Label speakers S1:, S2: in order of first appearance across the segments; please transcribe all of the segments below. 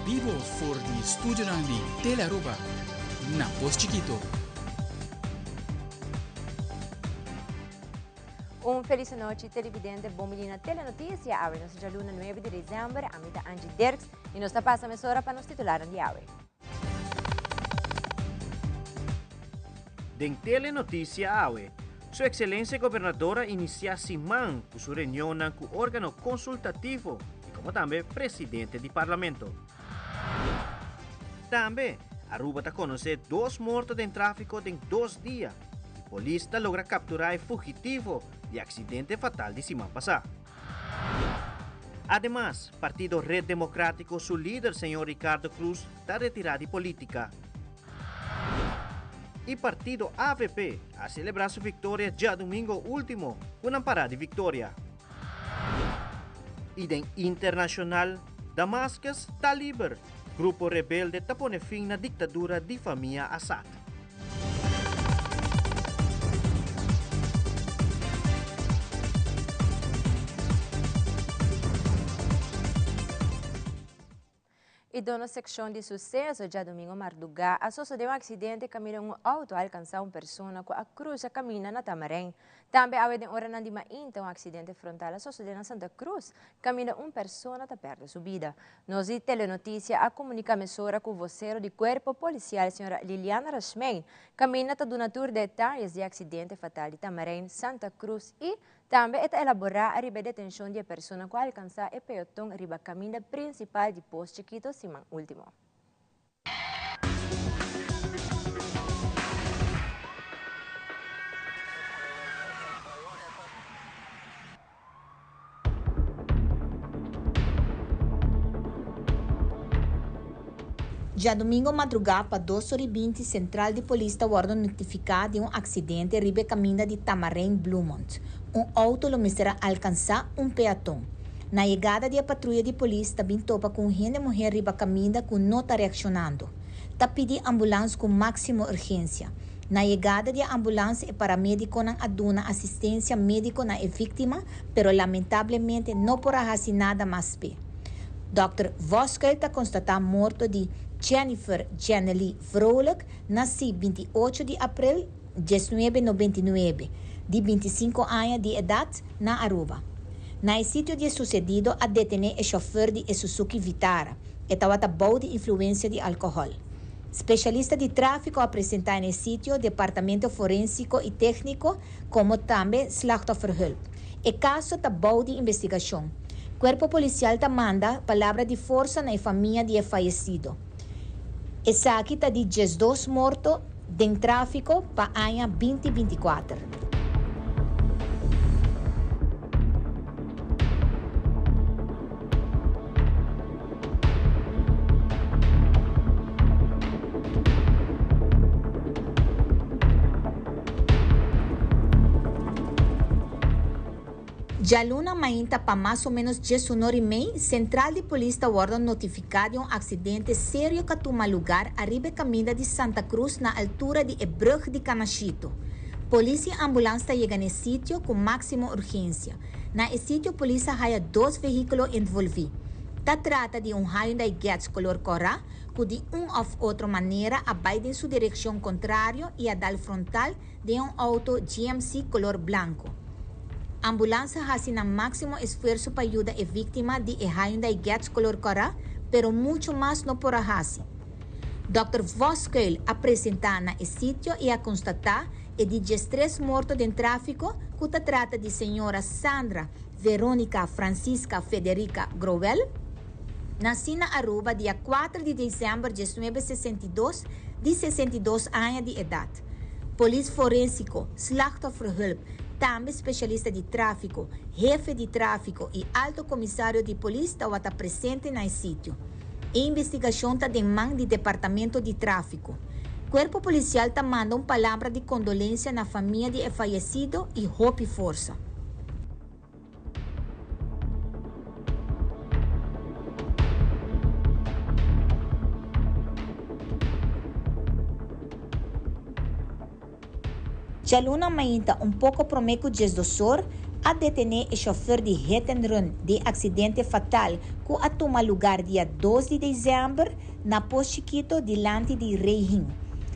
S1: vivo voor die studio di Tele-Aruba, na Post Chiquito.
S2: Feliz noite, televidente. Bom menina Telenotícia. Abre nossa dia luna 9 de dezembro. A mim é Angie Derks e nós passamos a hora para nos titular de hoje.
S3: Den Telenotícia awe, Sua Excelência Governadora inicia semana com sua reunião com o órgão consultativo e como também presidente do Parlamento. Também, Aruba está conhecer 2 mortos em tráfico em 2 dias. A polícia logra capturar o fugitivo de acidente fatal de semana passada. Además, Partido Red Democrático, seu líder, senhor Ricardo Cruz, está retirado de política. E Partido AVP a celebrar sua vitória já domingo último, com uma parada de vitória. E den internacional, Damascus está livre. Grupo rebelde está pondo fim na ditadura de família Assad.
S2: E dona secção de sucesso, já domingo madrugada, a sucedeu um acidente caminho um auto alcançar uma pessoa com a cruz a caminha na Tamarém. Também há de hora de mainta um acidente frontal a sucedeu na Santa Cruz, caminha uma pessoa que perde sua vida. Nós e Telenotícia a comunicamos com o vocero do Corpo Policial, a senhora Liliana Rasmei, caminha a donatur detalhes de acidente fatal de Tamarém, Santa Cruz e também está elaborar a detenção de pessoa que alcançar o pelotão riba caminho principal de Post Chiquito, semana último.
S4: Já domingo madrugada, para 2h20, Central de Polícia está notificada de um acidente ribe caminho de Tamarém, Bluemont. Um auto lo misera alcançar um peatão. Na chegada da patrulha de polícia, também topa com uma mulher riba caminho que não está reaccionando. Está pedindo ambulância com máxima urgência. Na chegada da ambulância, o paramédico não aduna assistência médica na vítima, pero lamentavelmente não porá fazer nada mais pé. Dr. Voskel está constatado morto de Jennifer Janely Vrolijk, nascida 28 de abril de 1999, de 25 anos de idade, na Aruba. Na sítio de sucedido, a detener o chofer de Suzuki Vitara, e estava boa de influência de álcool. Especialista de tráfico apresentar no sítio, departamento forensico e técnico, como também slachtofferhulp. O caso está boa de investigação. O corpo policial manda palavra de força na família de falecido. Essa aqui está de 12 mortos em tráfico para o ano 2024. Já luna mainta para mais ou menos 10h30, Central de Polícia está notificado de um acidente sério que toma lugar arriba caminho de Santa Cruz na altura de Brug de Canachito. Polícia e ambulância chegam no sítio com máxima urgência. Na sítio, a polícia há 2 veículos envolvidos. Se trata de um Hyundai Getz color corá, que de uma ou outra maneira vai em sua direção contrária e a dar frontal de um auto GMC color branco. A ambulância faz o máximo esforço para ajudar a vítima de Hyundai Getz color corá, pero muito mais não porá fazer. Dr. Voskel apresenta na sítio e a constatar de 13 mortos em tráfico, que se trata de senhora Sandra Verônica Francisca Federica Grovel, nascida na Aruba dia 4 de dezembro de 1962, de 62 anos de idade. Polícia Forensico, Slachtofferhulp, também especialista de tráfico, jefe de tráfico e alto comissário de polícia estão presentes no sítio. A investigação está em mãos do Departamento de Tráfico. O corpo policial está mandando uma palavra de condolência na família de falecido e hope força. Já luna mainta um pouco promeco desdosor, a detener o chofer de hit and run de acidente fatal que a tomar lugar dia 2 de dezembro na Posto Chiquito delante de Reihin.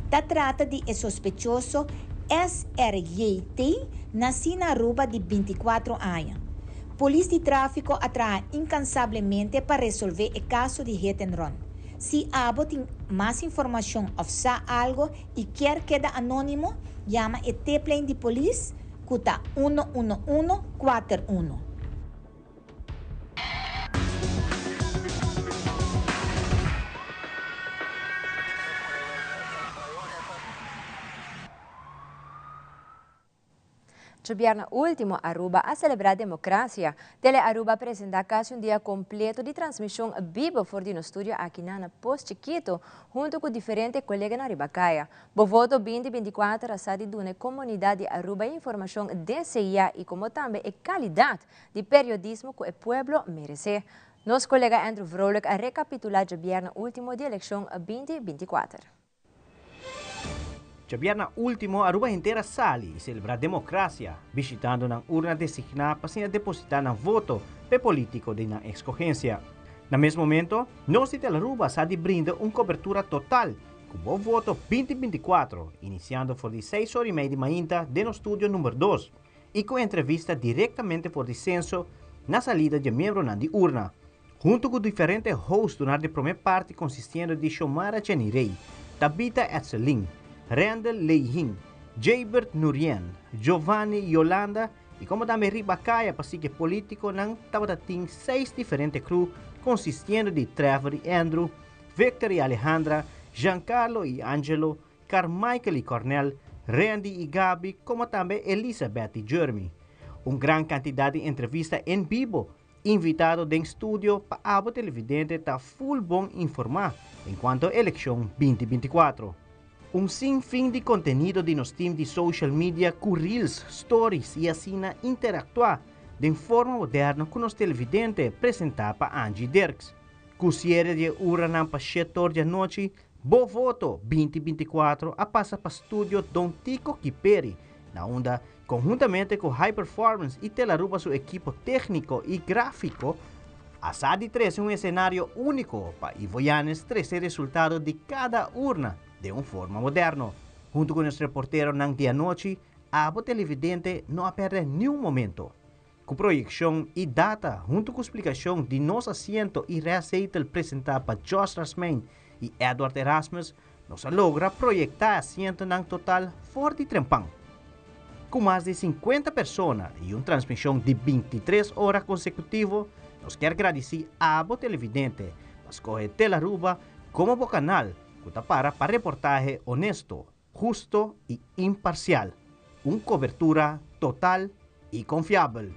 S4: Se trata de sospechoso SRJT, nascido na Aruba de 24 anos. Polícia de tráfico atrae incansavelmente para resolver o caso de hit and run. Se abo tem mais informação ou sabe algo e quer quedar anônimo, chama o T-Plane de polícia, cuta 11141.
S2: Gobierno último Aruba a celebrar a democracia. Tele Aruba apresenta casi um dia completo de transmissão vivo for no estúdio aqui na Posto Chiquito, junto com diferentes colegas na Ribacaia. Bo voto 2024 a de uma comunidade de Aruba informação de CIA e como também a qualidade de periodismo que o pueblo merece. Nosso colega Andrew Vrolijk a recapitular o governo último de eleição 2024.
S3: Governo último, Aruba inteira sali e celebrar a democracia, visitando na urna designada para depositar na voto pe político de na escorrência. Na mesmo momento, nós de Aruba de brinda cobertura total com o voto 2024, iniciando por 6h30 de manhã de no estúdio número 2 e com entrevista diretamente por censo na salida de membro na de urna, junto com diferentes hosts durante a primeira parte consistindo de Xiomara Chanirei, Tabitha Etzelin, Randall Leihin, Jaybert Nurien, Giovanni Yolanda e como também Ribacaia para seguir político não tabatim 6 diferentes crew consistindo de Trevor e Andrew, Victor e Alejandra, Giancarlo e Angelo, Carmichael e Cornel, Randy e Gabi, como também Elizabeth e Jeremy. Grande quantidade de entrevistas em vivo, invitado em estúdio para a televidente está full bom informar enquanto a eleição 2024. Sinfim de conteúdo de nos team de social media, com reels, stories e assim interactuar de forma moderna com os televidentes apresentar para Angie Dirks. Com série de hora para 7 horas da noite, bo voto 2024 a passa para o estúdio Don Tico Kiperi, na onda conjuntamente com High Performance e Telaruba seu equipo técnico e gráfico, a SADI 3 é cenário único para Ivoianes trazer resultado de cada urna de uma forma moderna. Junto com os reporteros na dia noite, a televidente não perde nenhum momento. Com projeção e data, junto com explicação de nosso assento e receita apresentada para Josh Rasmain e Edward Erasmus, nós logra projetar assento em total fora de Trempang. Com mais de 50 pessoas e uma transmissão de 23 horas consecutivas, nós queremos agradecer a televidente por escolher Telaruba como o canal que para reportaje honesto, justo e imparcial. Uma cobertura total e confiável.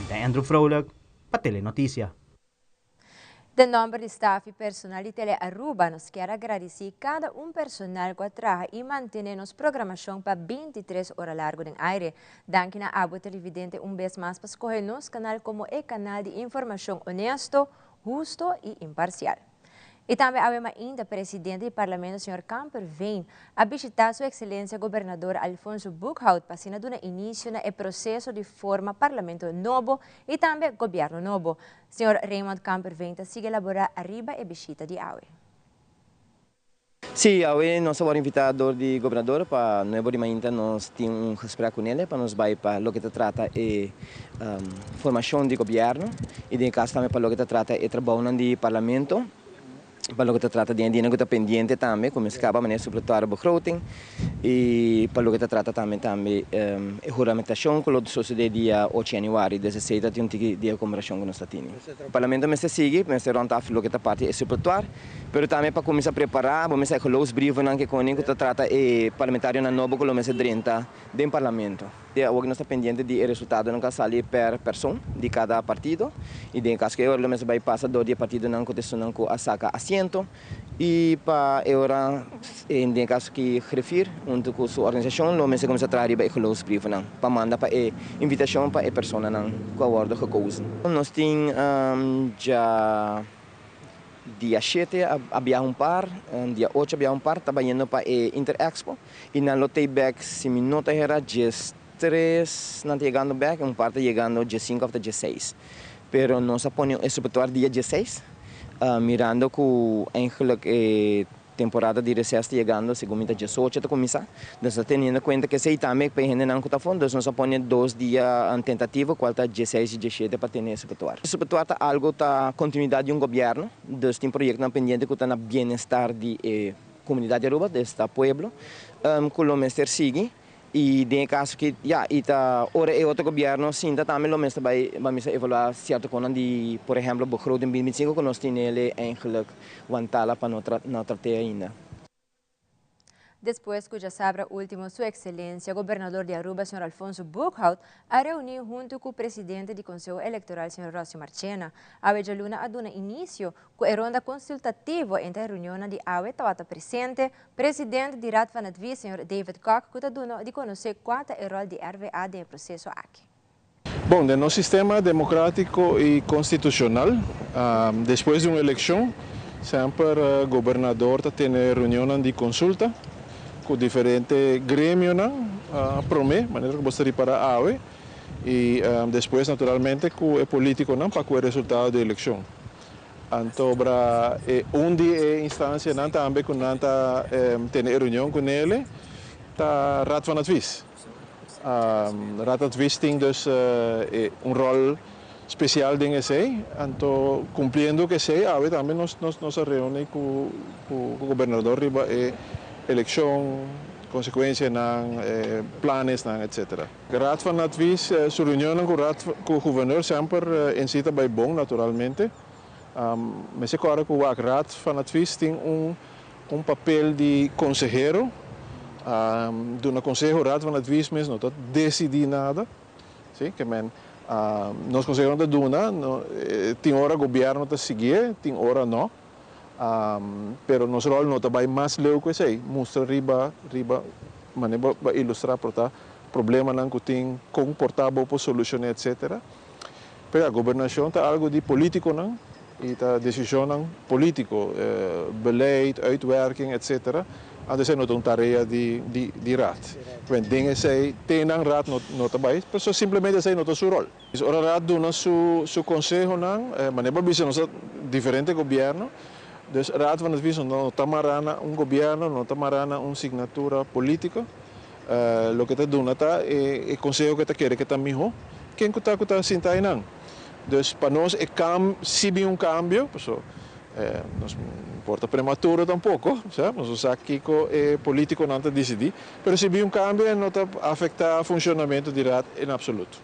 S3: Ida Andrew Froelich, para Telenoticia.
S2: De nombre de staff e personal de Tele Aruba nos quer agradecer cada personal que trabalha e mantém nos programação para 23 horas largo em aire. Danke na abo televidente vez mais para escolher nos canal como o canal de informação honesto, justo e imparcial. E também ainda presidente do Parlamento, Sr. Camper vem a visitar Sua Excelência Governador Alfonso Buchhout para dar início no processo de forma Parlamento novo e também Governo novo. Sr. Raymond Camper vem sigue elaborar arriba e visita de AUE.
S5: Sim, hoje nós somos invitados do governador para novo de manhã nós temos gesprek com ele para nos vai para o que se trata de formação de governo e de caso também para o que se trata de trabalho de parlamento. Para o que se trata de dinheiro que está pendente também, como se acaba de suportar a begroting e para o que se trata também a juramentação que sucede dia 8 de janeiro, 17 de um dia de comemoração que nós temos. O parlamento me segue, me se ronda o que está parte é suportar, mas também para começar a preparar, vamos a colocar os brivos que com que se trata de parlamentário na novo que me se drenta do parlamento. Hoje nós está pendente de resultado não sair per pessoa de cada partido e de caso que eu me vai passar do dia partido não contestou não com a saca assento e para eu em caso que refere junto com sua organização não me se começa a trazer para colocar os brivos não para mandar para invitação para a pessoa não com a ordem que causa. Nós temos já dia 7 havia par, dia 8 havia par, trabalhando para a Interexpo e na Loteback se me nota era just 3 não chegando back, parte chegando dia 5 até dia 6. Pero nós aponemos esse setor dia 16, mirando que eigenlijk temporada de recesso chegando segundo dia 18 a começar. Nós tendo em conta que sei também para gente não conta fundo, nós aponemos 2 dias em tentativa, qual está 16 e 17 para ter esse setor. Esse setor está algo da continuidade de um governo, dos tem projeto na pendente que está na bem-estar de comunidade aruba, deste pueblo, que o mestre sigue. E em caso que ora é outro governo, sim, também o mesmo vai evaluar certo coisa de, por exemplo, o begroting 2025 que nós temos ele eigenlijk wantala para não tratar ainda.
S2: Depois que já sabe o último, Sua Excelência, Governador de Aruba, Sr. Alfonso Buchhout, a reuniu junto com o presidente do Conselho Eleitoral, Sr. Rocio Marchena. A Luna a dona início com a ronda consultativa entre a reunião de AUE, estava presente, presidente de Raad van Advies, Sr. David Kok, que está dando de conhecer qual é o rol de RVA no processo aqui.
S6: Bom, no sistema democrático e constitucional, depois de uma eleição, sempre o governador tem reunião de consulta com diferentes grêmios, promete, maneira que gostaria para a AUE, e depois, naturalmente, com o político para o resultado da eleição. Então, dia instância também que não tem reunião com ele, está Raad van Advies. Raad van Advies tem dus rol especial em esse, então, cumprindo que sei, AUE também nos reúne com o governador riba eleição, consequências, planos, etc. Raad van Advies, sua reunião com o governador sempre em cita bem bom, naturalmente. Mas agora que o Raad van Advies tem papel de consejero, do conselho Raad van Advies mesmo não decide nada, sim, que nós conseguimos da duna, tem hora governo está seguir, tem hora não. Pero nosso rol não vai mais leu que sei, mostra riba, maneira para ilustrar para problema não que tem comportável para solucionar etc. Pero a governação está algo de político não, e está decisão não político, beleid, uitwerking etc. Então é uma tarefa de raad. Quando dingen sei tem não raad não está bem, mas simplesmente sei não está seu rol. O raad dona seu conselho não, maneira para visão diferente governo. Dus Raad van Advies não tamarana governo, não tamarana signatura política. O que está dando é o conselho que está querendo que está melhor. Quem está sentar não. Dus para nós se viu cambio, não importa prematuro tampouco, sabe? Nós aqui que político não está decidir, mas se viu cambio não está afetar o funcionamento do Raad em absoluto.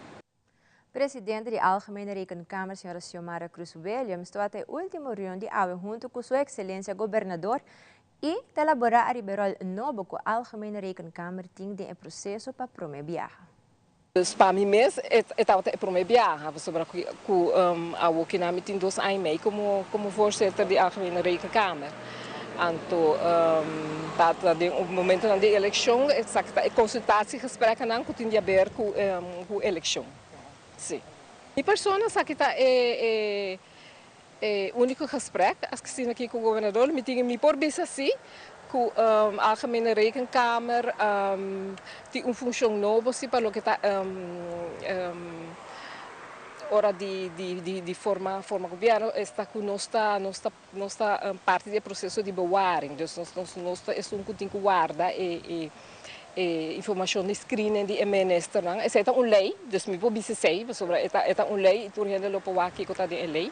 S2: Presidente da Algemene Rekenkamer, Sra. Xiomara Cruz Williams, está até o último reunião de AUE junto com Sua Excelência Governador e elaborar a riberol novo com a Algemene Rekenkamer tem de processo para promover viagem.
S7: Dus para mim mesmo, estava para o meu viagem, sobre que a Wokinami tem 2 anos e meio como voorzitter da Algemene Rekenkamer. Então, op het moment van de eleição, consultatiegesprekken dan kunnen haver com a eleição. Sim. Die persoon zag ik dat único gesprek, als ik zie aqui com o governador, me tinha me por bisa assim, com a Algemene Rekenkamer, tem função nova assim para o que está hora de forma governo está com nossa parte do processo de bewaring, dus nós é que tem que guardar e informação de screening de minister nang essa é uma lei, dus me pode dizer sobre essa uma lei, tu ainda lo pode aqui que de lei.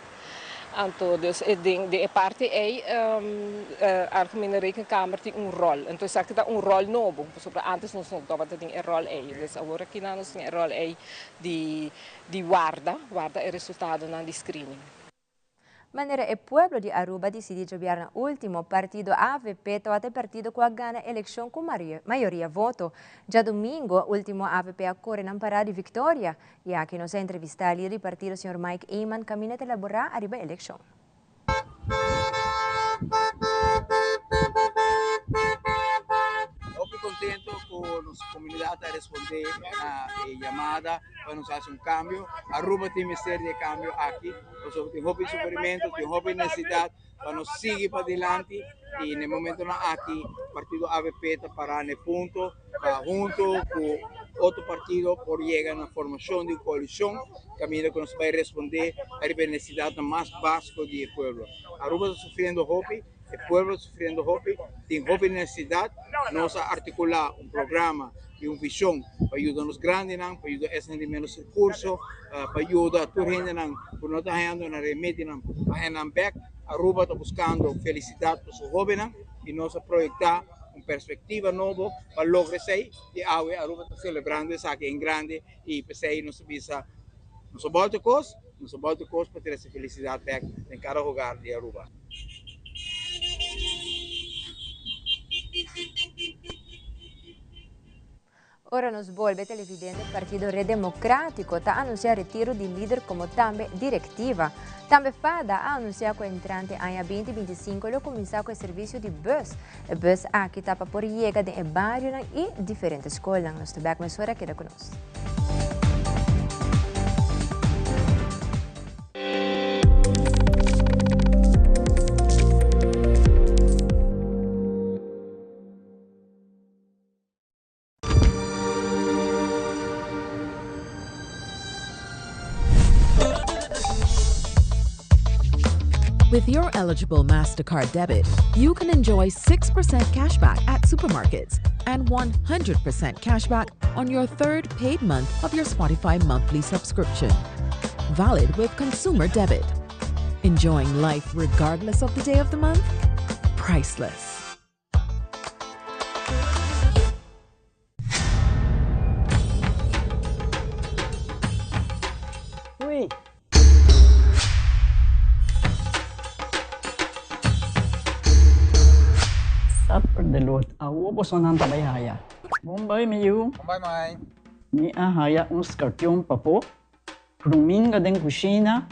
S7: Então, dus de parte a Algemene Rekenkamer tem rol. Então, zeg ik dat rol novo. Sobre antes nós não tava tem rol Dus agora aqui nós tem rol de guarda o resultado na screening.
S2: Manera el pueblo de Aruba decidió enviar el último partido AVP, todo el partido que gana elección con mayoría voto. Ya domingo, último AVP ocurre en Pará de Victoria. Y aquí nos entrevista el líder del partido, señor Mike Eyman, camina a elaborar arriba la elección.
S8: Estoy contento con la comunidad a responder a la llamada para nos hacer un cambio. Aruba tiene que ser de cambio aquí. Nosotros tenemos sufrimiento, tenemos necesidad para nos seguir para adelante. Y en el momento aquí, el partido AVP está para el punto, junto con otro partido, por llegar a una formación de coalición, camino que nos va a responder a la necesidad más básica del pueblo. Aruba está sufriendo hopi. El pueblo sufriendo hopi, tiene necesidad, nos articular un programa y una visión para ayudar a los grandes, para ayudar a esos de menos recursos, para ayudar a toda la gente que no está haciendo una remite, para back. Aruba está buscando felicidad para sus jóvenes y nos proyectar una perspectiva nueva para lograr eso. Y ahora Aruba está celebrando eso aquí en grande y pues ahí nos avisa, nos aborda cosas para tener esa felicidad back en cada hogar de Aruba.
S2: Ora nos vuelve televidente el Partido Redemocrático está anunciando retiro del líder como también directiva. También FADA ha anunciado que entrante año 2025 lo comenzó con el servicio de bus. El bus aquí está por llegar de barrio y diferentes escuelas. Nuestro back mesura queda con nosotros.
S9: With your eligible MasterCard debit, you can enjoy 6% cashback at supermarkets and 100% cashback on your third paid month of your Spotify monthly subscription. Valid with consumer debit. Enjoying life regardless of the day of the month? Priceless.
S10: Delot, awo po sonang tabayhaya. Bombay miyu.
S11: Bombay mai.
S10: Ni ahaya uns kartyon pa po. Pruminga den kusina.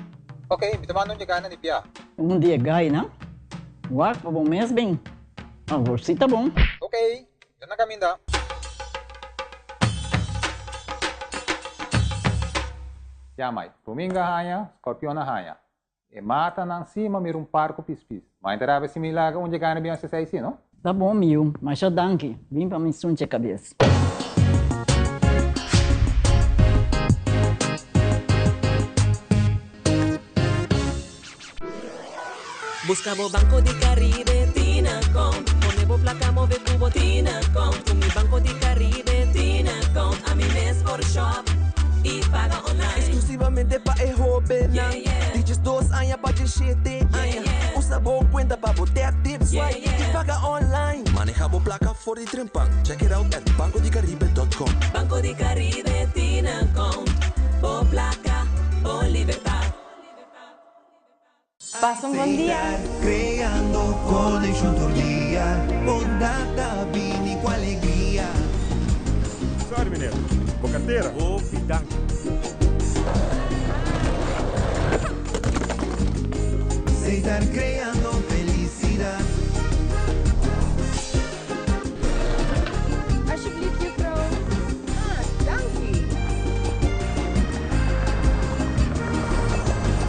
S11: Okay, bitamano niya gana ni Pia.
S10: Um dia gay na. Wak pa bong mes bing. Agorsita bong.
S11: Okay, yan na kami da. Yamay, Pruminga haya, Scorpion na haya. E mata nang cima mir parco pispis. Mas interava se milaga onde gana bem essa aí, não?
S10: Tá bom, Miu, mas já danke. Vim para me sunte a cabeça.
S12: Buscamos Banco de Caribe, Tinacom. Ponemos placa, move cubo, Tinacom. Con mi Banco de Caribe, Tinacom. A mi mes por shop y paga online.
S13: Exclusivamente para el joven. Dices 2 años para el 7 años. Usa boa cuenta para botar tips y paga online. Manejamos placa for the Trempan. Check it out at bancodecaribe.com.
S12: Banco de Caribe, Tinacom. O placa, o libertad.
S14: Pasa un buen día.
S13: Creando conexión todo día. Por data, vini com alegria.
S15: Sorry, mineiro.
S14: com carteira. Danke.
S15: Estar creando felicidad.
S2: Alsjeblieft, juffrouw. Dankie.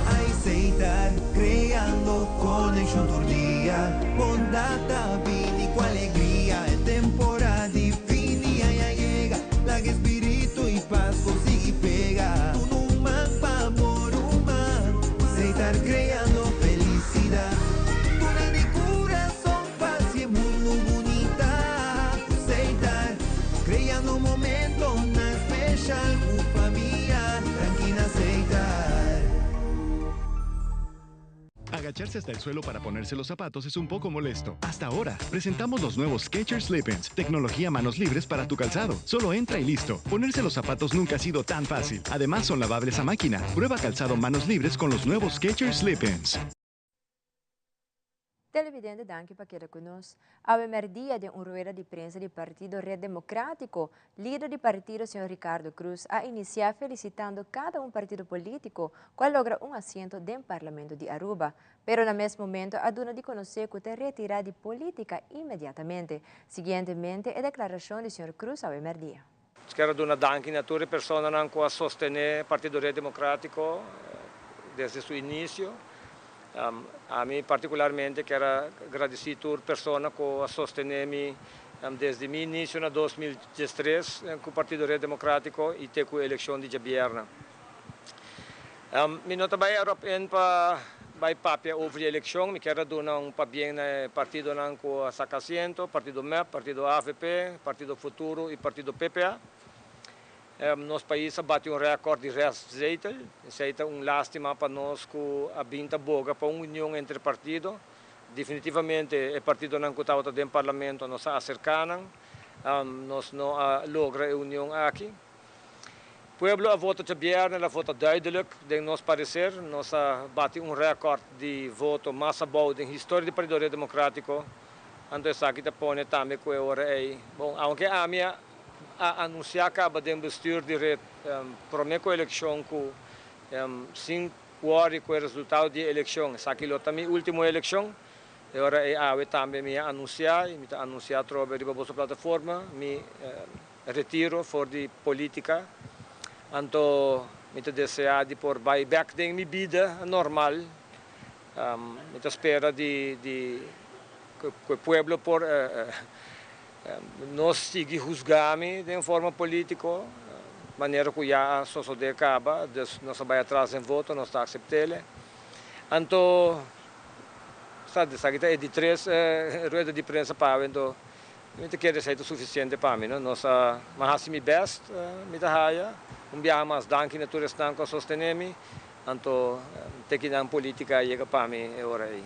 S15: Aceitar creando conexión todo día. Bondata, vida y alegría. Es temporada y fin y ya llega. La que espíritu y paz consigue y pega. Un humano pa' amor humano. Aceitar creando felicidad. Una de corazón, paz y mundo bonita. Aceitar creando momentos na especial. Con familia, tranquila aceitar.
S16: Agacharse hasta el suelo para ponerse los zapatos es un poco molesto. Hasta ahora, presentamos los nuevos Skechers Slip-ins, tecnología manos libres para tu calzado. Solo entra y listo. Ponerse los zapatos nunca ha sido tan fácil. Además, son lavables a máquina. Prueba calzado manos libres con los nuevos Skechers Slip-ins.
S2: Televidente, danke para quedar conosco. A dia de rueda de prensa do Partido Red Democrático, líder do partido, Sr. Ricardo Cruz, a iniciar felicitando cada partido político qual logra assento no Parlamento de Aruba. Pero no mesmo momento, a dona de conhecer que te retirar de política imediatamente. Seguintemente, a declaração do Sr. Cruz ao dia.
S17: Quero dar danke a tutte le persone che sostengono il Partito Red Democrático desde o seu início. A mim particularmente quero agradecer a tutte le persone che sostengono desde o meu início em 2013 com o Partido Red Democrático e até com a eleição de Jabierna. Eu não trabalho para papia over a eleição, eu quero dar papel no partido com a Sacaciento, Partido MEP, Partido AFP, Partido Futuro e Partido PPA. Nosso país bateu recorde de zetel. Isso é lástima para nós que a binta boga para uma união entre partidos. Definitivamente, o partido não que está no parlamento nos acercam, nós não logra a união aqui. O povo a voto de Bierna, a voto duidelijk, de nosso parecer, nós bateu recorde de voto mais bom na história do Partido Democrático. Então, isso aqui põe também que é hora aí. Bom, aunque a minha anunciar acaba de investir direto para a eleição com 5 horas com o resultado da eleição. Essa aqui é a última eleição. Agora eu também me anunciar através da vossa plataforma, me retiro fora de política. Então, me desejo de por buyback de minha vida normal. Me espero que o povo por nós siga juzgar-me de forma política, maneira que já sucede acaba, nós vai atrás em voto, nós está aceitável. Então, sabe, é de 3 ruedas de prensa para então, eu quero dizer o suficiente para mim, nós fazemos o best, me dá viajar mais danke na todos que sostenemos, então, tem que dar política chega para mim é hora aí.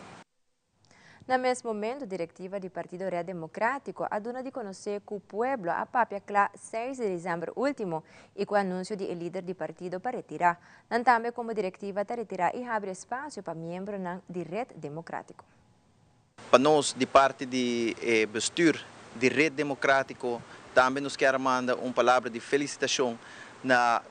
S2: No mesmo momento, a diretiva do Partido Red Democrático aduna de conhecer que o povo a papia clá 6 de dezembro último e com o anúncio do líder do partido para retirar. Também como diretiva para retirar e abre espaço para membros do Red Democrático.
S18: Para nós, de parte do bestuur do Red Democrático, também nos quer mandar uma palavra de felicitação na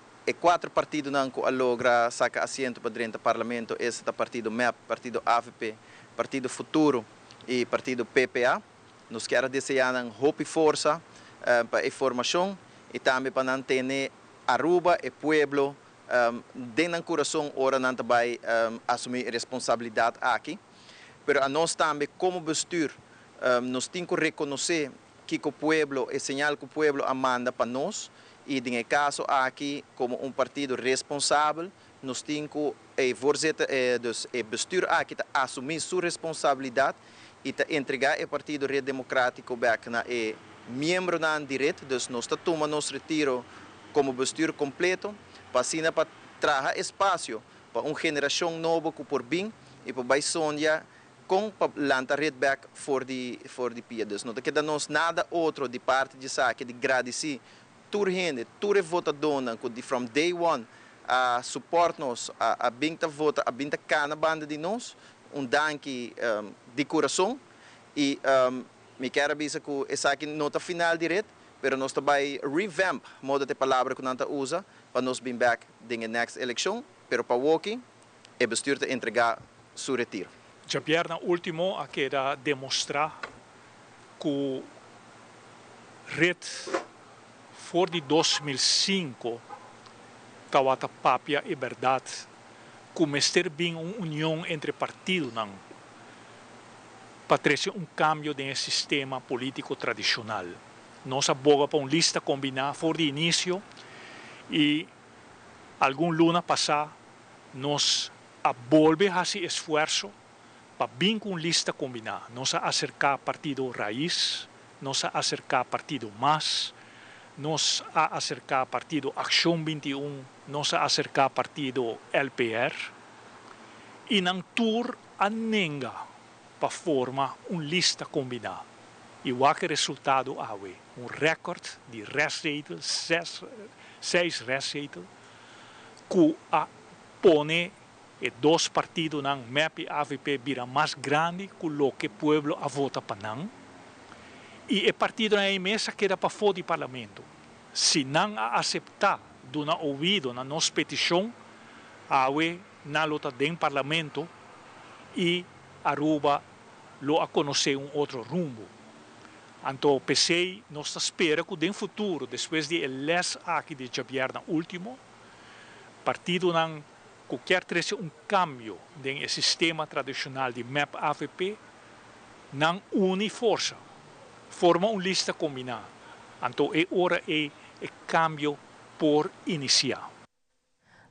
S18: 4 partidos que logra sacar assento para dentro do parlamento. Esse é o partido MEP, partido AFP, Partido Futuro e Partido PPA. Nos quero desejar hope e força para a formação e também para manter Aruba e Pueblo dentro do coração ora não vai assumir responsabilidade aqui. Mas a nós também como bestuur nós temos que reconhecer que o Pueblo é sinal que o Pueblo manda para nós e nesse caso aqui como partido responsável nós temos que o bestuur aqui assumir sua responsabilidade e entregar o Partido Red Democrático back na membro na direito, dus nós tomamos nosso retiro como bestuur completo para trazer espaço para uma geração nova que por bem e para Baisonja com lanta red back for the pia. Dus não queda nós nada outro de parte de saque de agradecer toda gente, toda votadora que from day one support nos a binta vota a binta cana banda de nós danke de coração e me quero dizer que essa aqui nota final direto pero nós também revamp modo de palavra que nós usa para nós vir back na next election, pero para walking e bestuur te entregar seu retiro.
S14: Javier, na último, a queda demonstrar que o red for de 2005 kawata papia e verdade que mester bem uma união entre partidos não para trazer cambio no sistema político tradicional. Nós aboga para lista combinada for de início e algum luna passar nós volve a esse esforço para bem com lista combinada. Nós acercar partido Raiz, nós acercar partido MAS, nós acercar partido Ação 21, nós acercar partido LPR e não tur a nenga para formar lista combinada. E o resultado é recorde de restzetel, 6 restzetel, que pone dois partidos ng MEP e AVP vira mais grande que o que o povo a vota para não. E o partido na mesa queda para fora do parlamento. Se não aceitar, dona ouvido na nossa petição, na luta do parlamento e Aruba lo a conhecer outro rumbo. Então, pensei, nós espera que no futuro, depois de eleições aqui de Javier na último, partido não quer trazer cambio no sistema tradicional de MEP AVP, não une força, forma lista combinada. Então, é hora de cambio por iniciar.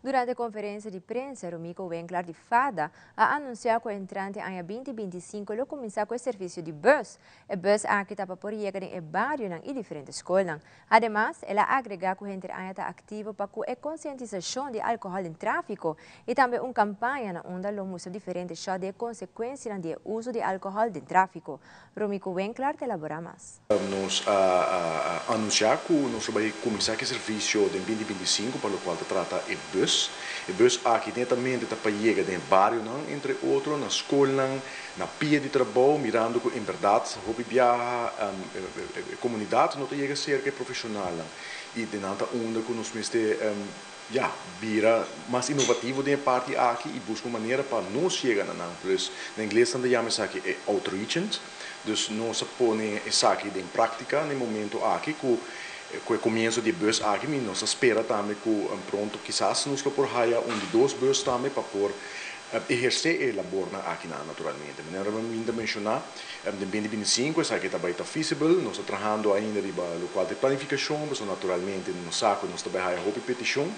S2: Durante a conferência de prensa, Romico Winkler de FADA a anunciar que o entrante em 2025 lo começar com o serviço de bus. O bus aqui está para chegar em bairro e diferentes escolas. Además, ela agrega que o gente está ativo para a conscientização de álcool em tráfico e também uma campanha onde lo mostra diferentes shows de consequências do uso de álcool em tráfico. Romico Winkler te elabora mais.
S19: Nós anunciar que nós vamos começar com o serviço de 2025 para o qual trata o bus. E bus aqui netamente está para chegar no bairro, entre outros, na escola, na pia de trabalho, mirando que em verdade, hobby viaja, a comunidade não chega a ser profissional. E de nada onde que nós vira mais inovativo da parte aqui e busca uma maneira para nós chegar na Pues, em inglês também chama isso aqui outreach. Dus nós põe isso aqui em prática no momento aqui que com o começo de bus aqui, nós espera também que pronto, quizás nos por haya de 2 bus também para por exercer a labor aqui naturalmente. Mas eu ainda mencionar, em 2025, isso aqui também está feasible, nós estamos trabalhando ainda no quadro de planificação, mas naturalmente no saco nós também há uma petição,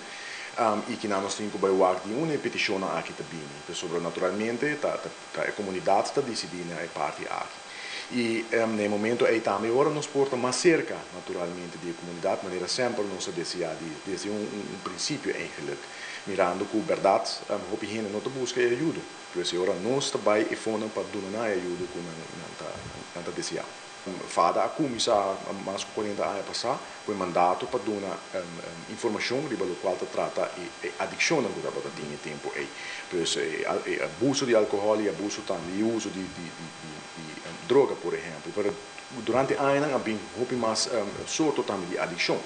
S19: e que nós temos que fazer de uma petição aqui também. Sobre naturalmente, a comunidade está decidindo a parte aqui. E no momento aí também agora nos porta mais cerca naturalmente da comunidade, de maneira sempre nós desde princípio eigenlijk, mirando que a verdade a gente não busca ajuda, por isso agora nós também e fomos para donar ajuda que não desejamos. Fada a começar mais de 40 anos passar, foi mandato para donar informação sobre o qual trata a adicção que estava tendo tempo aí, por isso abuso de álcool e abuso também uso de droga, por exemplo. Durante anos havia mais sorte também de adicção.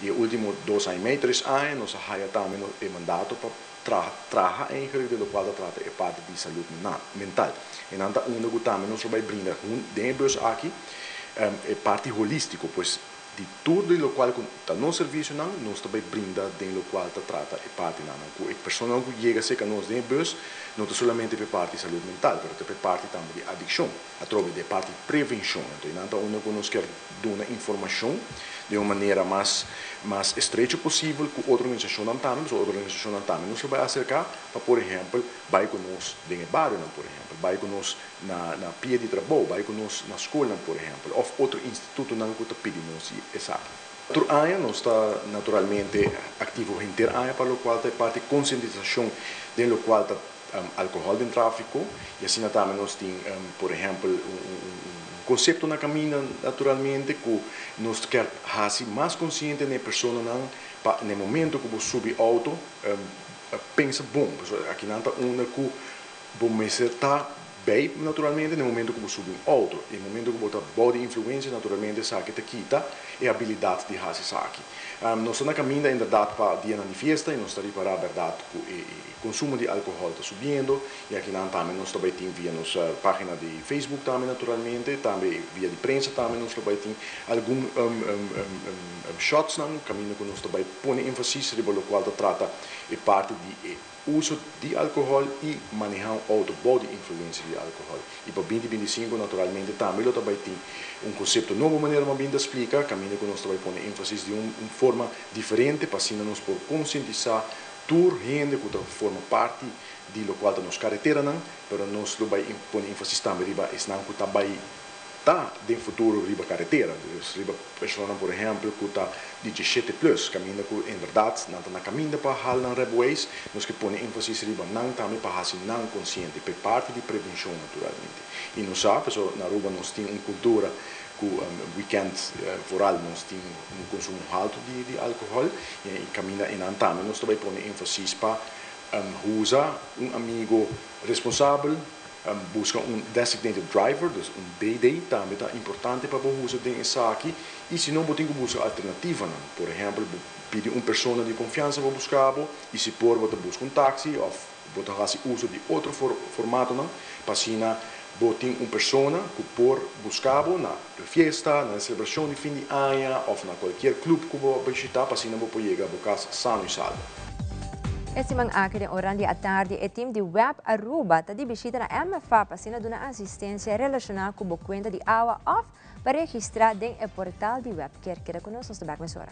S19: E os últimos 2 anos e meio, 3 anos, nós temos também o mandato para trabalhar em do qual trata a parte de saúde mental. E nós também nós vamos brindar dentro aqui a parte holística, pois de tudo o qual está no serviço nós também brinda dentro do qual trata a parte a pessoa que chega a ser que nós dentro não é somente para parte de saúde mental, mas para parte também de adicção, através da parte de prevenção. Então, nós queremos dar informação de uma maneira mais estreita possível com outra organização também, nós vai acercar para, por exemplo, vai conosco dentro do bairro, por exemplo, vai conosco na pia de trabalho, vai conosco na escola, por exemplo, ou outro instituto que está pedindo isso. Outro ano, nós está naturalmente ativo inteiro ano, para o qual tem parte de conscientização, do qual está álcool em tráfico, e assim também nós temos, por exemplo, conceito na caminho naturalmente que nós queremos fazer mais consciente na pessoa no momento que você sube auto pensa bom aqui não está onde que você está bem, naturalmente, no momento que você sube um auto, no momento que você bota influência, naturalmente, sabe que quita a habilidade de fazer isso aqui. Nós estamos caminhando, em verdade, para o dia de festa, e nós estamos para a verdade que o consumo de álcool está subindo, e aqui também nós também temos via nossa página de Facebook, também, naturalmente, também via de prensa, também nós também temos alguns shots, caminho que nós também põe ênfase, sobre o qual trata a parte de uso de álcool e manejar um auto body influência de álcool. E para 2025, naturalmente, também tem um conceito novo, maneira de explicar, caminho que nós também põe ênfase de uma forma diferente, para assim nós por conscientizar toda gente que forma parte de lo qual nos carretera, mas nós também põe ênfase também riba não que também tá de futuro riba carretera, riba pessoa por exemplo que tá 17 plus, caminho que em verdade não tá na caminho para hal na Rebways, nós que põe ênfase riba não também para assim não consciente, por parte de prevenção naturalmente. E nós sabe, pessoal na Aruba nós tem uma cultura que weekend vooral nós tem consumo alto de álcool e caminho em também nós também põe ênfase para usar amigo responsável, busca designated driver, dus DD, também é importante para o uso desse aqui. E se não, você tem que buscar alternativa. Por exemplo, pedir uma pessoa de confiança para buscar, e se for, você busca um táxi, ou você faz uso de outro formato, para assim, você tem uma pessoa que pode buscar na festa, na celebração de fim de ano, ou na qualquer clube que você visitar, para assim, você chegar a casa sano e salvo.
S2: Esse mga akin ng oran di atarde e team di Web Aruba tadi bisita na MFA pasina doon na assistência relacional com a conta de AWA off para registrar din e portal di web. Kira conosco sa back mesura.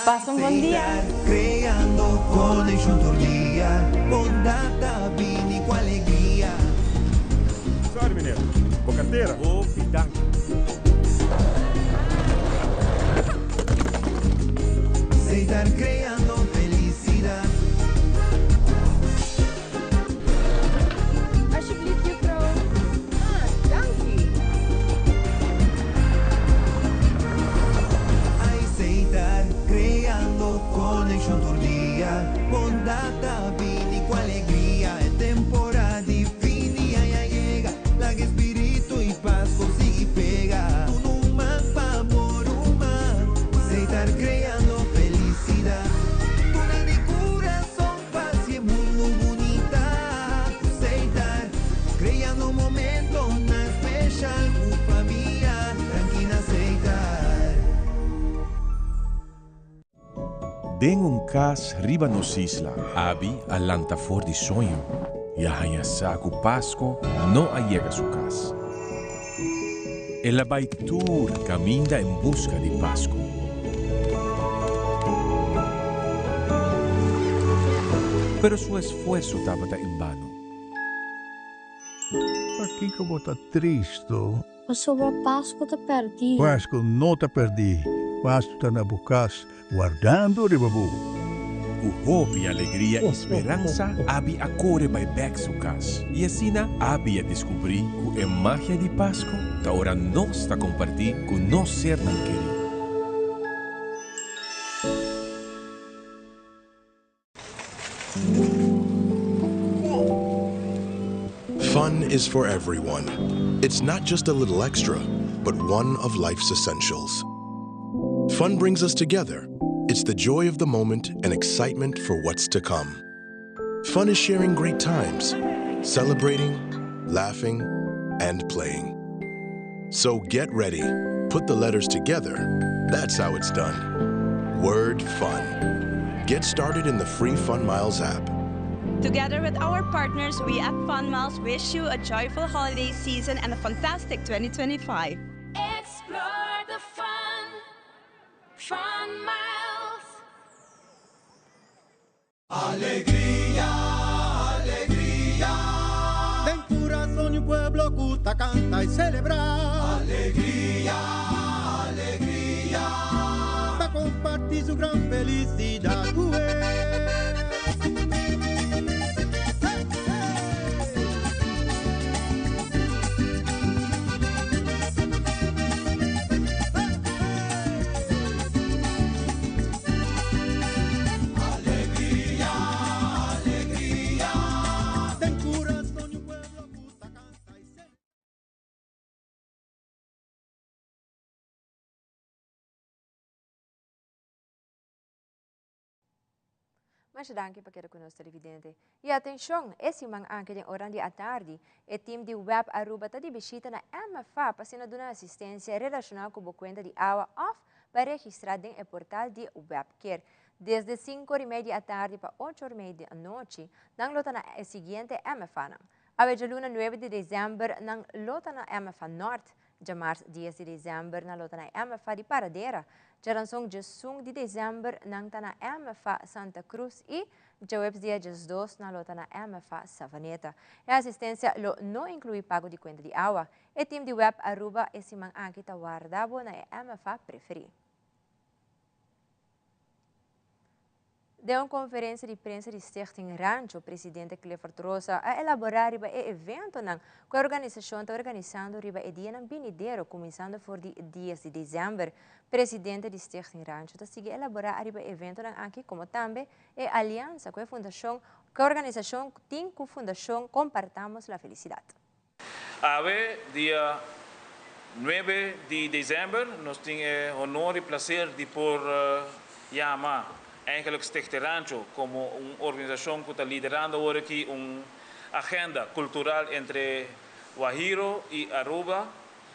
S20: Passa un buon dia.
S15: Creando connection tordia, bondata, vini com alegria.
S21: Sorry, mineiro. Bocateira? Ô, fidanque.
S15: Sei estar creando felicidade.
S20: Alsjeblieft, juffrouw. Dank u.
S15: Sei estar creando connection tordia, bondata, vini com alegria. É temporada de fini, ai llega, la que espírito e paz consigue pegar. Tu não mapa amor humano, sei estar creando felicidade. Tu na de coração paz e mundo bonita. Sei estar creando um momento na especial com família, tranquila aceitar.
S22: Den un cas riba nos isla, abi alanta for di sonho, e a saco Pasco no allega su cas. El abaitur camina en busca de Pasco. Pero su esfuerzo estaba en vano.
S23: Por que eu estou triste?
S24: O sobre Páscoa te perdi.
S23: Páscoa não te perdi. Páscoa está na bucas, guardando ribabu.
S22: O hope e alegria e esperança abi a core by back su cas. E assim abi a descobrir que a magia de Páscoa ta ora nós ta compartir com nós ser tan querido.
S25: Fun is for everyone. It's not just a little extra, but one of life's essentials. Fun brings us together. It's the joy of the moment and excitement for what's to come. Fun is sharing great times, celebrating, laughing, and playing. So get ready. Put the letters together. That's how it's done. Word fun. Get started in the free Fun Miles app.
S26: Together with our partners, we at Fun Miles wish you a joyful holiday season and a fantastic 2025.
S12: Explore the fun. Fun Miles.
S15: Alegría, alegría.
S27: Del corazón y un pueblo gusta, canta y celebra.
S15: Alegría, alegría.
S27: Va a compartir su gran felicidad.
S2: Mas danke para que nos televidente. E atenção, esse mang anche de oran à tarde, o time de web Aruba está de visita na MFA para sendo dar assistência relacionada com a conta de água off para registrar em portal de webcare. Desde 5h30 da tarde para 8h30 da noite, nang lota na seguinte MFA. A luna 9 de dezembro, nang lota na MFA Norte, de março 10 de dezembro, na lota na MFA de Paradera, de rançong de 1 de dezembro, nang ta na MFA Santa Cruz e de web dia 2 na lota na MFA Savaneta. A assistência não inclui pago de conta de água. O time de web Aruba e si mang anki ta guardabo na MFA preferi. De uma conferência de prensa de Stichting Rancho, o presidente Clifford Rosa a elaborar o evento que a organização está organizando o dia ng Binideiro, começando por dia 10 de dezembro. O presidente de Stichting Rancho está seguindo elaborar o evento aqui, como também a aliança com a fundação, que a organização tem com a fundação Compartamos a Felicidade.
S1: Dia 9 de dezembro, nós temos o honor e prazer de por chamar eigenlijk Stichting Rancho como uma organização que está liderando agora aqui uma agenda cultural entre Guajiro e Aruba,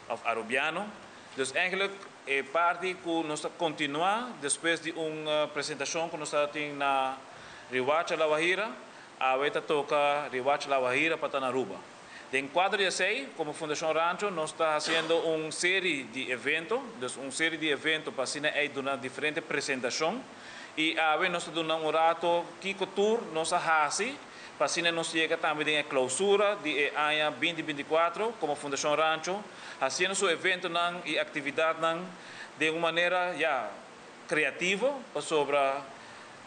S1: ou arubiano. Então, eigenlijk é parte que nós continuamos depois de uma apresentação que nós temos na Riwacha La Guajira, a vez toca Riwacha La Guajira para na Aruba. Em 4 de 6, como Fundação Rancho, nós estamos fazendo uma série de eventos, para fazer diferentes apresentações. E a vez nós estamos dando rato Kiko Tour, nossa raça, para assim nós chega também a clausura de ano 2024, como Fundação Rancho, fazendo seu evento e atividade de uma maneira criativa, sobre a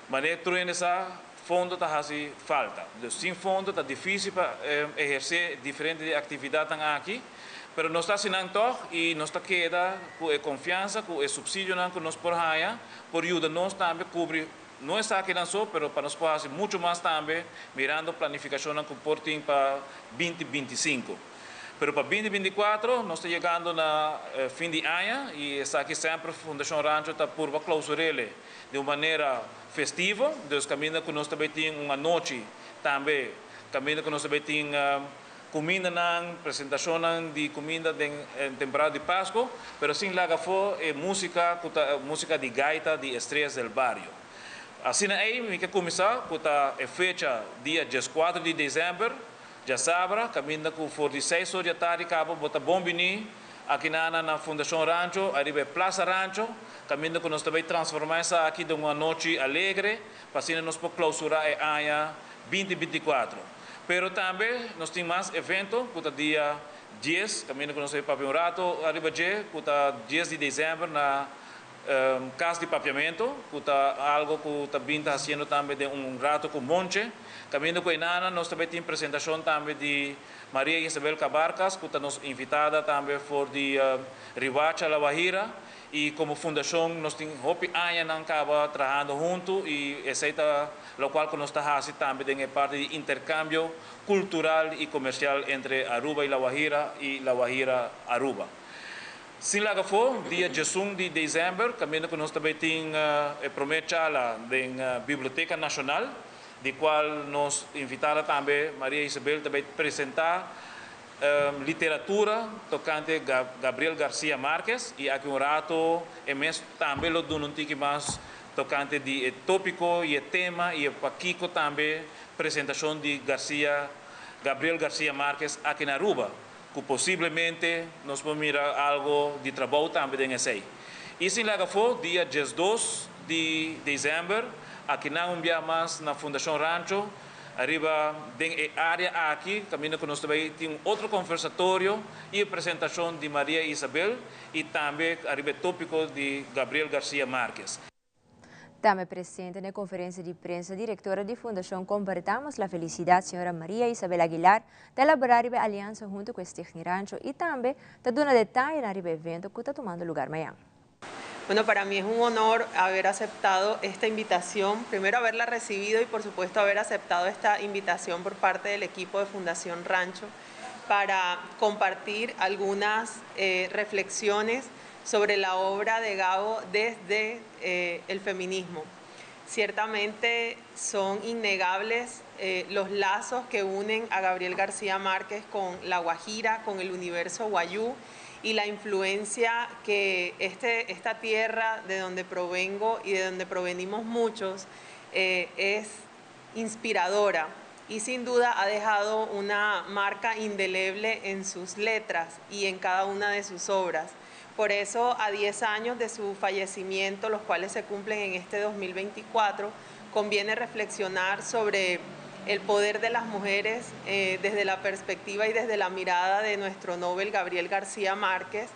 S1: maneira de essa fundo está fazendo falta. Sem fundo está difícil para exercer diferentes atividades aqui. Mas nós estamos assinando e nós estamos queda com a confiança, com o subsídio que nós por ajuda nós também a cobrir, não é só aqui não só, mas para nós fazer muito mais também, mirando a planificação que portem para 2025. Mas para 2024, nós estamos chegando na fim de ano e essa aqui sempre a Fundação Rancho está por clausurar de uma maneira festiva, dos caminhos que nós também temos uma noite também, caminho que nós também temos comida apresentação de comida em temporada de Páscoa, mas sem lá for música de gaita de estrelas do barrio. Assim aí, me quer começar com a fecha dia 4 de dezembro, já sabe, caminho com for de 6 horas da tarde, acaba botar bombini aqui na Fundação Rancho, arriba Plaza Rancho, caminho que nós também transformar isso aqui de uma noite alegre, para assim nós podemos clausurar a ano 2024. Pero também nós temos mais eventos, para dia 10, caminho que nós temos para um rato, arriba para 10 de dezembro, na Casa de Papiamento, para algo que também está fazendo também de rato com Monte. Caminho com Inana, nós também temos apresentação também de Maria Isabel Cabarcas, que está nos invitada também por de Riwacha La Guajira. E como fundação, nós temos hopi anos acaba trabalhando junto e aceita o qual nós estamos fazendo também parte de intercâmbio cultural e comercial entre Aruba e La Guajira Aruba. Sim, lá for, dia 1 de dezembro, caminho que nós também temos promessa na Biblioteca Nacional, de qual nós invitamos também Maria Isabel também apresentar literatura tocante Gabriel Garcia Marques e aqui rato mês também lo dando mais tocante de tópico e tema e paquico também apresentação de Gabriel Garcia Marques aqui na Aruba, que possivelmente nós vamos mirar algo de trabalho também nesse aí. E sim lá for dia 2 de dezembro aqui na mais na Fundação Rancho. Arriba em área aqui, caminho que nós também temos outro conversatório e apresentação de Maria Isabel e também arriba tópico de Gabriel Garcia Marques.
S2: Também presente na conferência de prensa, diretora de Fundação Compartamos a Felicidade, senhora Maria Isabel Aguilar, de elaborar a aliança junto com o Stichting Rancho e também está dando detalhes no evento que está tomando lugar amanhã.
S3: Bueno, para mí es un honor haber aceptado esta invitación, primero haberla recibido y por supuesto haber aceptado esta invitación por parte del equipo de Fundación Rancho para compartir algunas reflexiones sobre la obra de Gabo desde el feminismo. Ciertamente son innegables los lazos que unen a Gabriel García Márquez con La Guajira, con el universo guayú, y la influencia que esta tierra de donde provengo y de donde provenimos muchos es inspiradora y sin duda ha dejado una marca indeleble en sus letras y en cada una de sus obras. Por eso, a 10 años de su fallecimiento, los cuales se cumplen en este 2024, conviene reflexionar sobre el poder de las mujeres desde la perspectiva y desde la mirada de nuestro Nobel Gabriel García Márquez,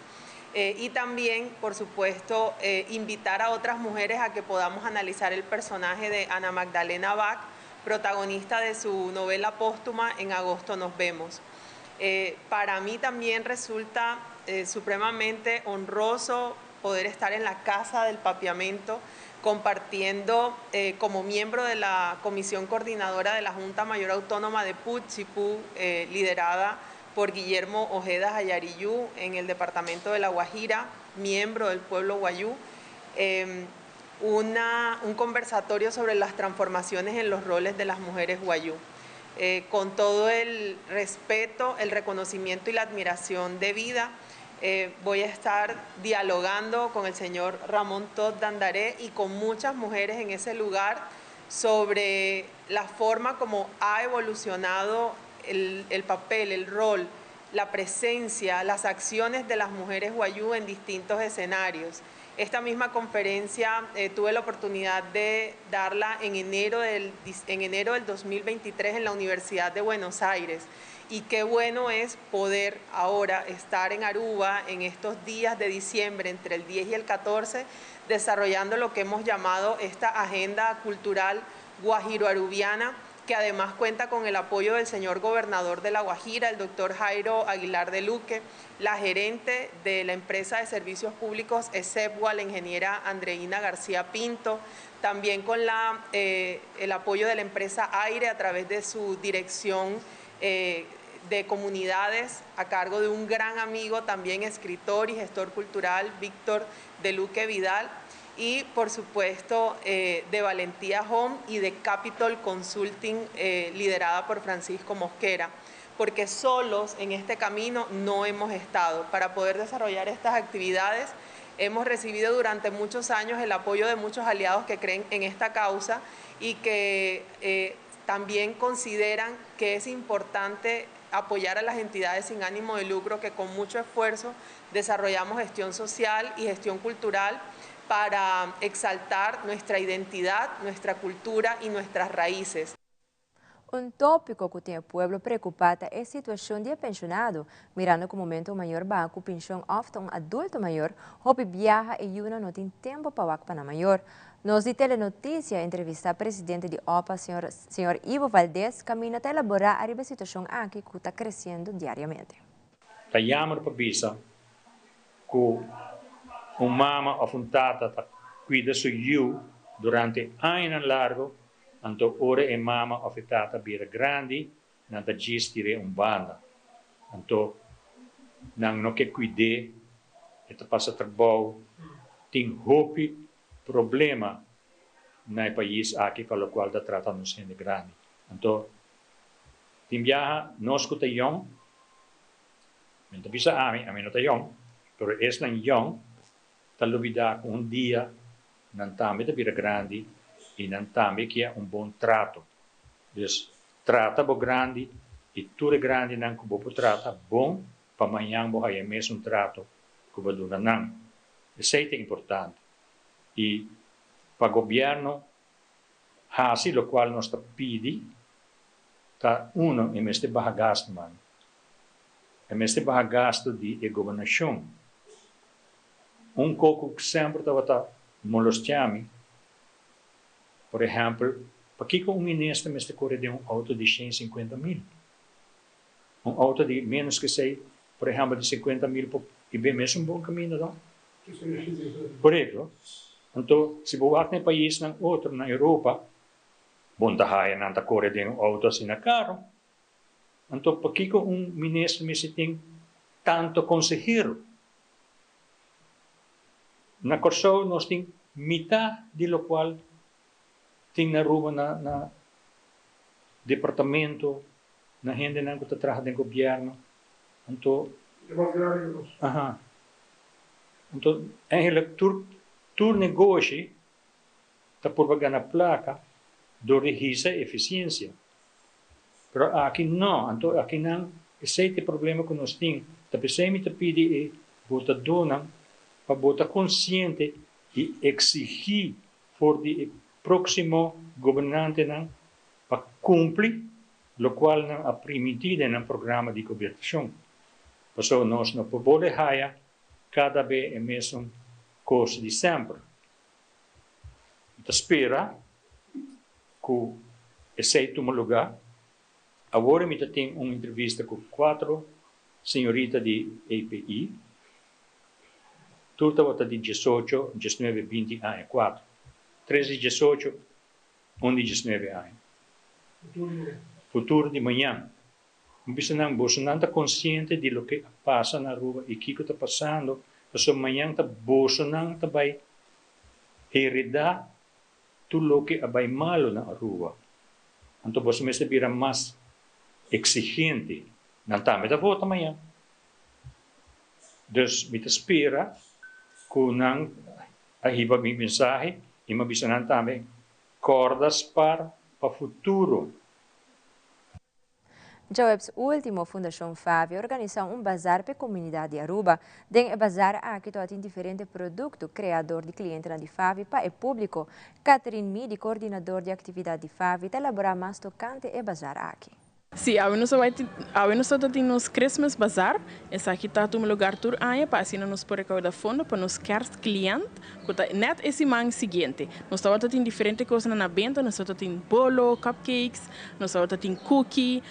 S3: y también, por supuesto, invitar a otras mujeres a que podamos analizar el personaje de Ana Magdalena Bach, protagonista de su novela póstuma En agosto nos vemos. Para mí también resulta supremamente honroso poder estar en la Casa del Papiamento compartiendo como miembro de la Comisión Coordinadora de la Junta Mayor Autónoma de Putzipú, liderada por Guillermo Ojeda Ayariyú en el departamento de La Guajira, miembro del pueblo guayú, un conversatorio sobre las transformaciones en los roles de las mujeres guayú. Con todo el respeto, el reconocimiento y la admiración debida, voy a estar dialogando con el señor Ramón Todd Dandaré y con muchas mujeres en ese lugar sobre la forma como ha evolucionado el papel, el rol, la presencia, las acciones de las mujeres guayú en distintos escenarios. Esta misma conferencia tuve la oportunidad de darla en enero del 2023 en la Universidad de Buenos Aires. Y qué bueno es poder ahora estar en Aruba en estos días de diciembre, entre el 10 y el 14, desarrollando lo que hemos llamado esta agenda cultural guajiro-arubiana, que además cuenta con el apoyo del señor gobernador de La Guajira, el doctor Jairo Aguilar de Luque, la gerente de la empresa de servicios públicos ESEPGUA, la ingeniera Andreina García Pinto, también con el apoyo de la empresa Aire a través de su dirección de comunidades a cargo de un gran amigo, también escritor y gestor cultural, Víctor de Luque Vidal, y por supuesto de Valentía Home y de Capitol Consulting, liderada por Francisco Mosquera, porque solos en este camino no hemos estado. Para poder desarrollar estas actividades hemos recibido durante muchos años el apoyo de muchos aliados que creen en esta causa y que también consideran que es importante apoyar a las entidades sin ánimo de lucro que con mucho esfuerzo desarrollamos gestión social y gestión cultural para exaltar nuestra identidad, nuestra cultura y nuestras raíces.
S2: Un tópico que tem o pueblo preocupado é a situação de pensionado, mirando que o momento maior banco pensão ofta um adulto maior, hopi viaja e una não tem tempo para para maior. Nos de Telenotícia entrevista o presidente de OPA, senhor Ivo Valdés, caminha a elaborar a situação aqui que está crescendo diariamente.
S4: Está jammer para bisa que mama of tata cuida su you durante anos largo. Anto ora e mama of tata bira grandi, nanta gestire banda. Anto nang no que cuide, eta passa trabalho, tem hopi problema no país aqui para o qual da trata não sendo grande. Anto tem viaja nós que tá young, menta bisa a mim não tá young, pero es nan young, tá lubida com dia, nan tambe tá bira grande. E não também que é bom trato. Então, trata bo grande e tudo grande não que bo trata bom para amanhã bo hay mesmo trato que bo dura não. Isso é importante. E para o governo hasi lo qual nós pedi tá uno em este gasto man. Em este gasto de governação. Coco que sempre tá molestiami. Por exemplo, para que ministro me corre de auto de 150.000? Auto de menos que sei, por exemplo, de 50.000, e bem mesmo bom caminho, não? Por isso, então, se você vai em país não outro, na Europa, bom tá aí, não tá corre de auto assim na carro. Então, para que ministro me tem tanto consejero? Na Corsol nós tem metade de lo qual tem na Aruba na departamento, na gente que está trabalhando no governo. Então, então, eigenlijk, tur negócio está por ganhar placa do registro e eficiência. Pero aqui não, então aqui não, esse é o problema que nós temos. Tapi saya minta pedir bota dona para bota consciente e exigir for o próximo governante para cumprir o qual não é permitido no programa de governação. Então nós não podemos deixar cada vez a mesma coisa de sempre. Então espera que esse tome lugar. Agora me tem uma entrevista com 4 senhoritas de EPI. Tudo está de 18, 19, 20 anos, 4. 13, 18, 1 de 19 anos. Futuro de manhã. Você não está consciente de lo que passa na rua e o que está passando. Então, amanhã você não vai heredar tudo o que vai malo na rua. Então, você vai ser mais exigente. Não está me volta amanhã. Dus me espera que não arriba minha mensagem e me avisam também cordas para o futuro.
S2: Joebs último Fundação FAVI organiza bazar para a comunidade de Aruba. Den bazar aqui tem diferentes produtos criador de clientes de FAVI para o público. Catherine Midi, coordenador de atividade de FAVI, elabora mais tocante e bazar aqui.
S5: Sim, nós temos Christmas Bazaar, esse aqui está um lugar tur aia para assim nós por recaudar fundo para nos querer cliente, que net esse manhã seguinte. Nós temos diferentes coisas na venda, nós temos bolo, cupcakes, nós temos cookie,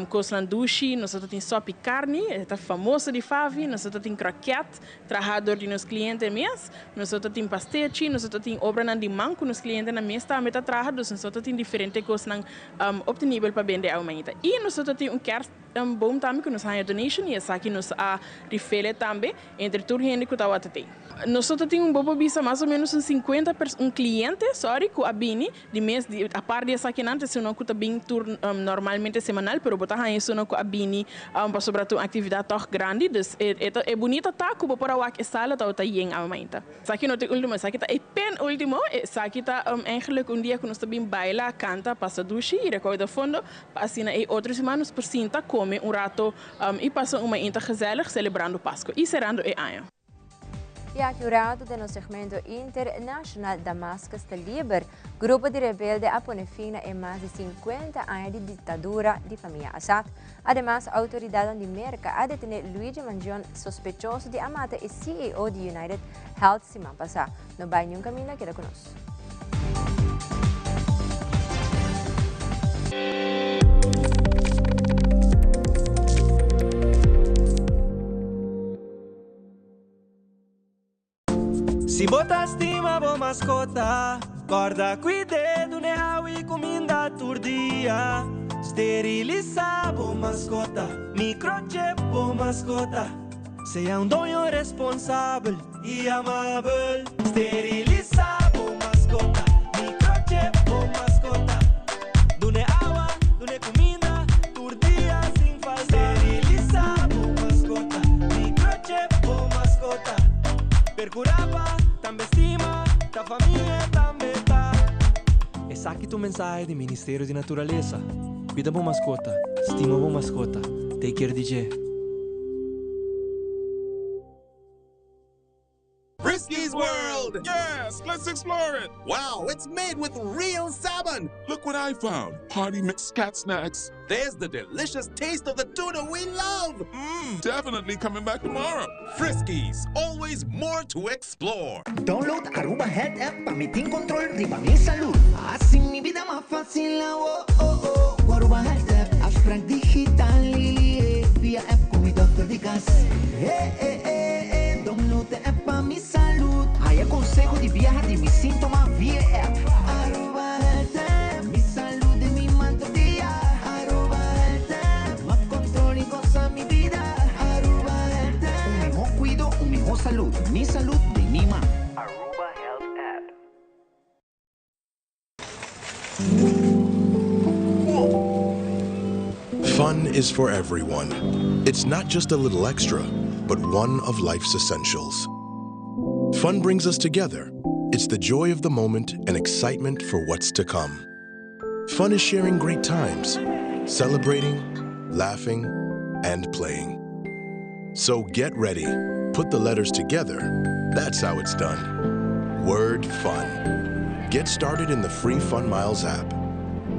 S5: coisas dushi, nós temos sopa e carne, é famoso de Favi, nós temos croquete, trabalhador de nos clientes mesmo, nós temos pastechi, nós temos obra de manco nos clientes na mesa, também está trabalhando, nós temos diferentes coisas op de nível para vender ao manhã. E nós temos kerst bom também que nos há donation e essa aqui nos há refere também entre tudo gente que está watete. Nós temos bobo bisa mais ou menos 50 cliente, sorry, que abini de mês a par dessa aqui antes se não que bem tour normalmente semanal, pero botar aí isso não que abini para sobretudo atividade tão grande, dus é bonita tá que por a wak sala tá yeng ao mainta. Essa aqui não tem último, essa aqui tá é pen último, essa aqui tá eigenlijk dia que nós também baila, canta, passa duche e recorda fundo, assim aí outros semanas por cinta come rato e passa uma inta gezellig celebrando Páscoa e serando e ano.
S2: E aqui o rato do segmento internacional Damascus está livre. Grupo de rebeldes apone fim em mais de 50 anos de ditadura de família Assad. Además, a autoridade de América ha detenido Luigi Mangione, sospechoso de amata e CEO de United Health semana passada. No vai nenhum caminho, queda conosco.
S27: Se botar estima, boa mascota, guarda cuidado, né, e comida turdia. Esterilizar, boa mascota, microchip, boa mascota. Seja dono responsável e amável. Esterilizar, boa mascota, microchip, boa mascota. Dune água, dune comida, turdia sem falta. Esterilizar, boa mascota, microchip, boa mascota. Percuraba, também estima, da família também tá. Essa aqui é mensagem do Ministério de Natureza. Cuida boa mascota, estima boa mascota. Take care, DJ.
S6: Frisky's World! Yes, let's explore it! Wow, it's made with real salmon! Look what I found. Party mixed cat snacks. There's the delicious taste of the tuna we love! Definitely coming back tomorrow. Frisky's, always more to explore.
S27: Download Aruba Health App para mi team control de mi salud. Así mi vida más fácil, Aruba Health App, Ashprank Digital, via app con mi doctor de casa. Download the app para mi salud. Aí aconselho de viajar de mis síntomas via app. Aruba Health App, mi salud de mi manto dia. Aruba Health App, más control y goza mi vida. Aruba Health App, un mejor cuido, un mejor salud. Mi salud de mi mano. Aruba Health App.
S25: Fun is for everyone. It's not just a little extra, but one of life's essentials. Fun brings us together. It's the joy of the moment and excitement for what's to come. Fun is sharing great times, celebrating, laughing, and playing. So get ready. Put the letters together. That's how it's done. Word fun. Get started in the free Fun Miles app.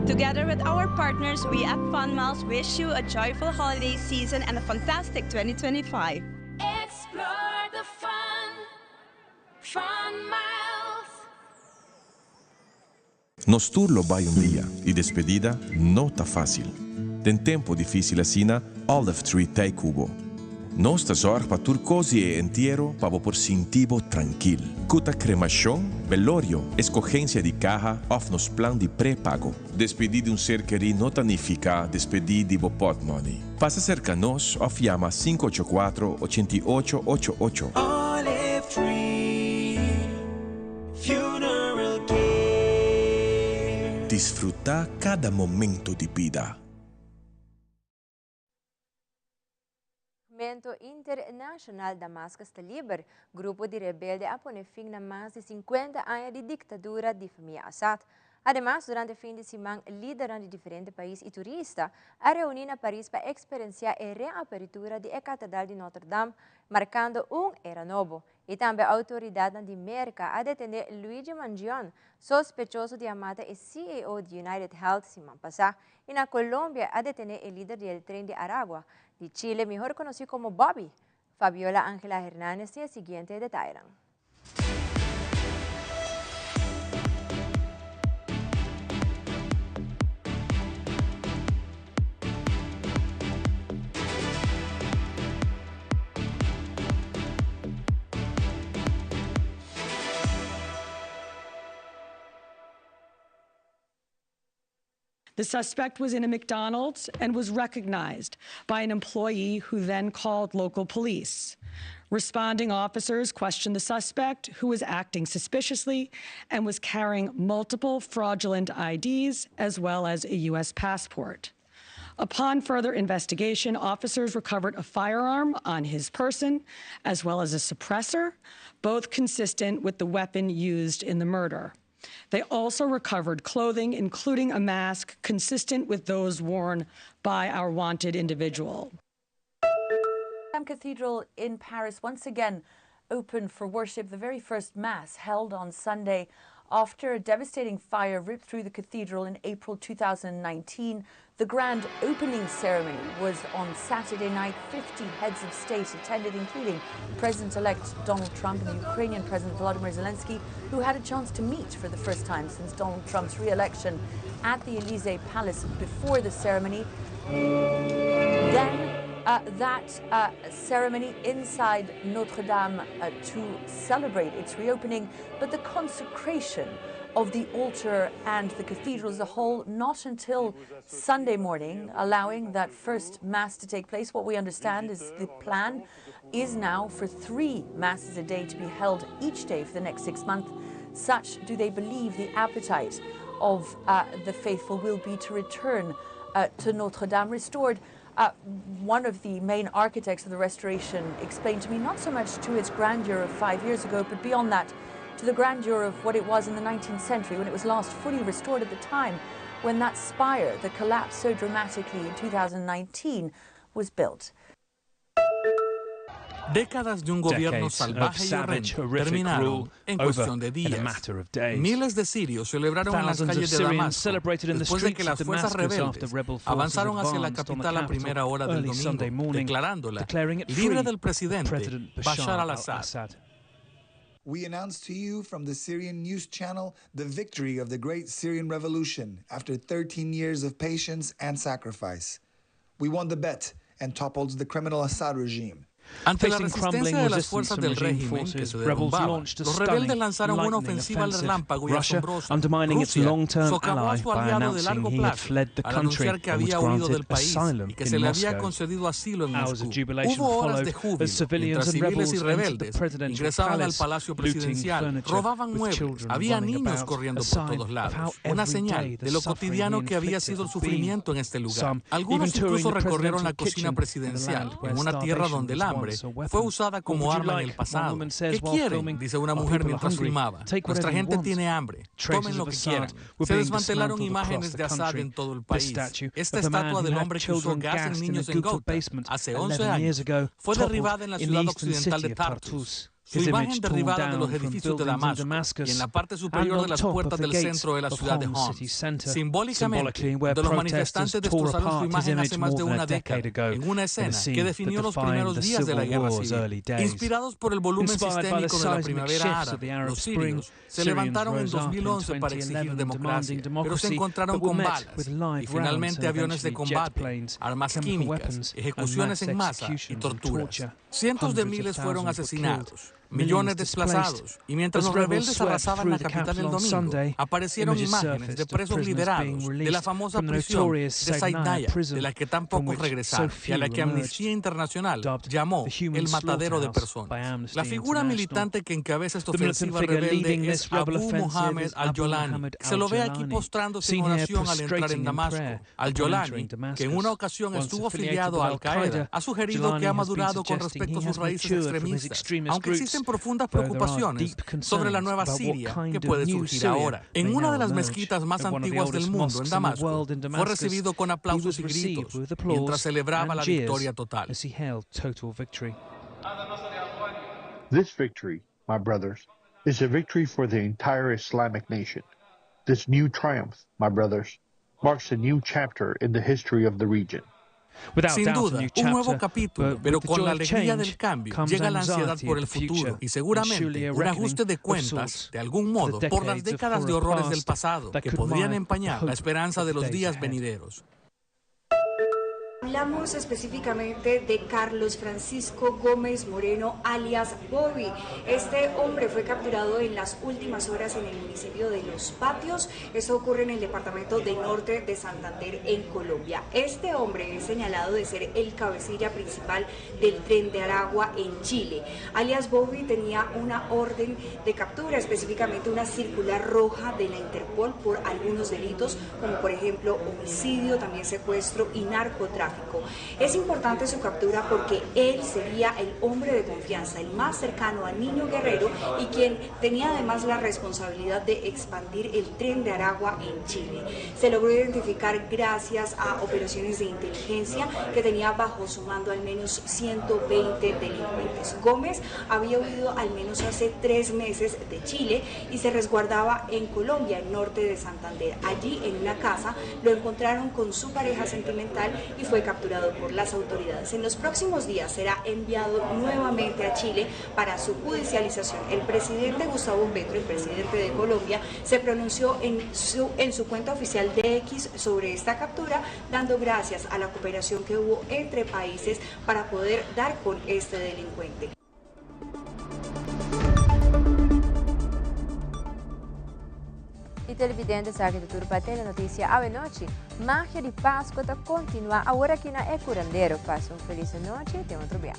S26: Together with our partners, we at Fun Miles wish you a joyful holiday season and a fantastic 2025.
S12: Explore the fun. Fun Miles.
S22: Nos turlo vai un día y despedida no ta fácil. Den tempo difícil asina, Olive Tree tai cubo. Nostra zorg pa turcosi e entiero pa por sintivo tranquil. Cuta cremación, velorio, escogencia di caja of nos plan di prepago. Despedí de un ser querido no tanifica, despedí di bo pot money. Pasa cerca nos of llama 584-8888.
S27: Olive Tree Funeral Care.
S22: Disfruta cada momento di vida.
S2: Movimento Internacional Damascus está Liber, grupo de rebelde a poner fin a más de 50 años de dictadura de familia Assad. Además, durante el fin de semana, líderes de diferentes países y turistas han reunido en París para experienciar la reapertura de la Catedral de Notre Dame, marcando un era nuevo. Y también la autoridad de América ha detenido Luigi Mangione, sospechoso de matar el CEO de United Health semana pasada. Y en Colombia ha detenido el líder del tren de Aragua. De Chile, mejor conocido como Bobby. Fabiola Ángela Hernández tiene el siguiente detalle.
S7: The suspect was in a McDonald's and was recognized by an employee who then called local police. Responding officers questioned the suspect, who was acting suspiciously and was carrying multiple fraudulent IDs as well as a U.S. passport. Upon further investigation, officers recovered a firearm on his person as well as a suppressor, both consistent with the weapon used in the murder. They also recovered clothing, including a mask consistent with those worn by our wanted individual.
S8: Cathedral in Paris once again opened for worship, the very first Mass held on Sunday after a devastating fire ripped through the cathedral in April 2019. The grand opening ceremony was on Saturday night. 50 heads of state attended, including President-elect Donald Trump and Ukrainian President Volodymyr Zelensky, who had a chance to meet for the first time since Donald Trump's re-election at the Élysée Palace before the ceremony. Then that ceremony inside Notre Dame to celebrate its reopening, but the consecration of the altar and the cathedral as a whole not until Sunday morning, allowing that first Mass to take place. What we understand is the plan is now for 3 Masses a day to be held each day for the next 6 months. Such do they believe the appetite of the faithful will be to return to Notre Dame restored. One of the main architects of the restoration explained to me not so much to its grandeur of 5 years ago, but beyond that, to the grandeur of what it was in the 19th century when it was last fully restored at the time when that spire that collapsed so dramatically in 2019 was built.
S9: Décadas de un gobierno salvaje y horrendo terminaron en cuestión de días. Miles de sirios celebraron en las calles de Damasco después de que las fuerzas rebeldes avanzaron hacia la capital a primera hora del domingo, declarándola libre del presidente Bashar al-Assad.
S10: We announce to you from the Syrian news channel the victory of the great Syrian revolution after 13 years of patience and sacrifice. We won the bet and toppled the criminal Assad regime.
S9: Ante la resistencia de las fuerzas del régimen que se derrumbaban, los rebeldes lanzaron una ofensiva al relámpago y asombrosa. Rusia socavó a su aliado de largo plazo al anunciar que había huido del país y que se le había concedido asilo en Moscú. Hubo horas de júbilo mientras civiles y rebeldes ingresaban al palacio presidencial, robaban muebles, había niños corriendo por todos lados. Una señal de lo cotidiano que había sido el sufrimiento en este lugar. Algunos incluso recorrieron la cocina presidencial en una tierra donde el hambre fue usada como arma en el pasado. ¿Qué quieren?, dice una mujer mientras filmaba. Nuestra gente tiene hambre. Tomen lo que quieran. Se desmantelaron imágenes de Assad en todo el país. Esta estatua del hombre que usó gas en niños en Ghouta hace 11 años fue derribada en la ciudad occidental de Tartus. Su imagen derribada de los edificios de Damasco y en la parte superior de las puertas del centro de la ciudad de Homs. Simbólicamente, donde los manifestantes destrozaron su imagen hace más de una década, en una escena que definió los primeros días de la guerra civil. Inspirados por el volumen sistémico de la primavera árabe, los sirios se levantaron en 2011 para exigir democracia, pero se encontraron con balas y finalmente aviones de combate, armas químicas, ejecuciones en masa y torturas. Cientos de miles fueron asesinados, millones desplazados, y mientras los rebeldes arrasaban la capital el domingo, aparecieron imágenes de presos liberados de la famosa prisión de Zaidnaya, de la que tan pocos regresaron y a la que Amnistía Internacional llamó el matadero de personas. La figura militante que encabeza esta ofensiva rebelde es Abu Mohammed al-Jolani. Se lo ve aquí postrándose en oración al entrar en Damasco. Al-Jolani, que en una ocasión estuvo afiliado a Al-Qaeda, ha sugerido que ha madurado con respecto a sus raíces extremistas, aunque existen profundas preocupaciones sobre la nueva Siria que puede surgir ahora. En una de las mezquitas más antiguas del mundo, en Damasco, fue recibido con aplausos y gritos mientras celebraba la victoria total.
S11: This victory, my brothers, is a victory for the entire Islamic nation. This new triumph, my brothers, marks a new chapter in the history of the region.
S9: Sin duda, un nuevo capítulo, pero con la alegría del cambio llega la ansiedad por el futuro y seguramente un ajuste de cuentas, de algún modo, por las décadas de horrores del pasado que podrían empañar la esperanza de los días venideros.
S13: Hablamos específicamente de Carlos Francisco Gómez Moreno, alias Bobby. Este hombre fue capturado en las últimas horas en el municipio de Los Patios. Esto ocurre en el departamento de Norte de Santander, en Colombia. Este hombre es señalado de ser el cabecilla principal del Tren de Aragua en Chile. Alias Bobby tenía una orden de captura, específicamente una circular roja de la Interpol por algunos delitos, como por ejemplo homicidio, también secuestro y narcotráfico. Es importante su captura porque él sería el hombre de confianza, el más cercano a Niño Guerrero y quien tenía además la responsabilidad de expandir el Tren de Aragua en Chile. Se logró identificar gracias a operaciones de inteligencia que tenía bajo su mando al menos 120 delincuentes. Gómez había huido al menos hace 3 meses de Chile y se resguardaba en Colombia, en Norte de Santander. Allí, en una casa, lo encontraron con su pareja sentimental y fue capturado por las autoridades. En los próximos días será enviado nuevamente a Chile para su judicialización. El presidente Gustavo Petro, el presidente de Colombia, se pronunció en su cuenta oficial de X sobre esta captura, dando gracias a la cooperación que hubo entre países para poder dar con este delincuente.
S2: E televidente sa que tudo para ter notícia à noite. Magia de Páscoa continua agora aqui na Ecurandeiro. Passa uma feliz noite e tem outro dia.